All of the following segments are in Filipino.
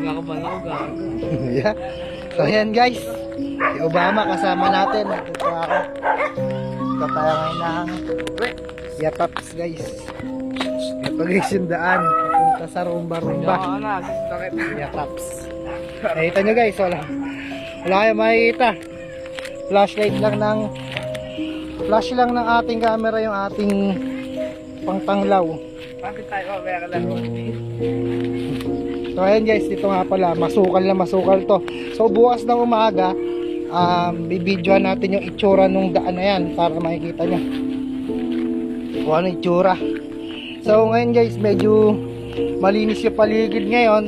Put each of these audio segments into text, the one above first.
Nakaban ako gago. Yeah. So yan guys, si Obama kasama natin. Ito ako. Ito tayo ngayon ng Yataps guys. Ito guys yung daan. Punta sa rumba-rumba. Yataps. Nakita nyo guys, wala kayong makikita. Flashlight lang ng flash lang ng ating camera yung ating pangtanglaw. Bakit tayo mamaya ka lang? So ayan guys, dito nga pala, masukal na masukal to. So bukas ng umaga, bibidyoan natin yung itsura nung daan na yan para makikita nyo kung ano itsura. So ngayon guys, medyo malinis yung paligid ngayon.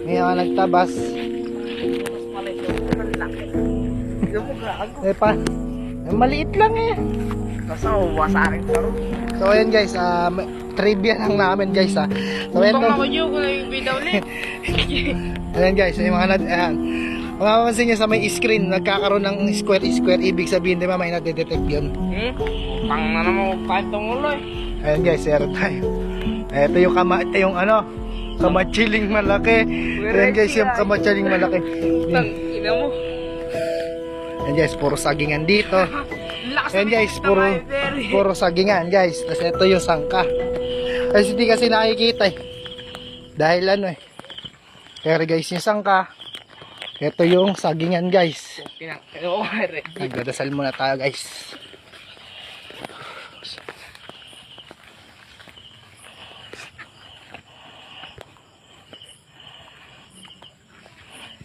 May mga nagtabas. Maliit lang eh. Kasawa sa akin paro. So ayan guys, trivia lang namin guys ha. So ayan Kung ako nyo, kung yung bida ulit. ayan guys, yung mga ayan. Mapapansin nyo sa may screen, nagkakaroon ng square, ibig sabihin di ba may nadedetect yun. Pang na naman pantong ulo eh. Ayan guys, zero tayo. Ito yung kamachiling malaki. Ayan guys, yung kamachiling malaki. Ina mo. Ayan guys, puro sagingan dito. Ayan guys, puro sagingan guys. Tapos ito yung sangka. Kasi hindi kasi nakikita eh. Dahil ano eh. Pero guys, yung sangka. Ito yung sagingan guys. Nagdadasal muna tayo guys.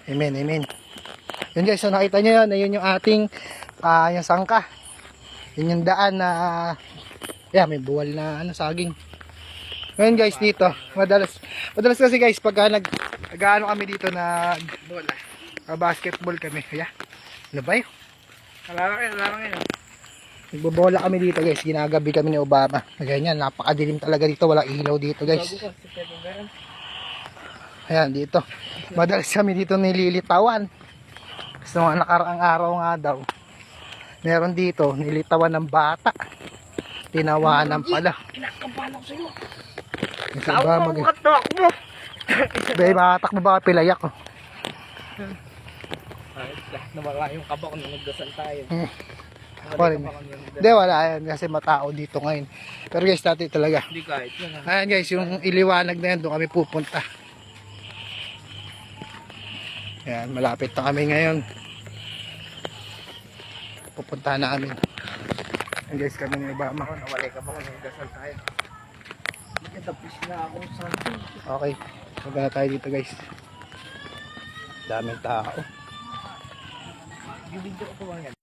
Amen, amen. Yun guys, so nakita nyo yun, ayun yung ating yung sangka. Yun yung daan na may buwal na saging. Ngayon guys, dito madalas kasi guys pagka nag-ano kami dito na basketball kami. Ano ba yun? Alarang yun. Nagbobola kami dito guys, ginagabi kami ni Obama. Ganyan, napakadilim talaga dito, walang ilaw dito guys. Ayan, dito. Madalas kami dito nililitawan. Kasi mga nakaraang araw nga daw, meron dito, nilitawan ng bata. Tinawanan pala. Kinakabahan ako sa'yo. Kasi ba mo. Bay, makatakbo ba pilayak ko? Nawala yung kaba ko nung nagdasal tayo. Hindi, wala yan. Kasi matao dito ngayon. Pero guys, dati talaga. Hindi kahit yun. Ayan guys, yung iliwanag na yan, doon kami pupunta. Ayan, malapit na kami ngayon. Pupuntahan na kami. Ayan guys, kami ni Obama. Nawala ka ba kung nagdasal tayo? Tapos na ako sa akin. Okay, punta na tayo dito guys. Daming tao. Bibidyo ko ba yan?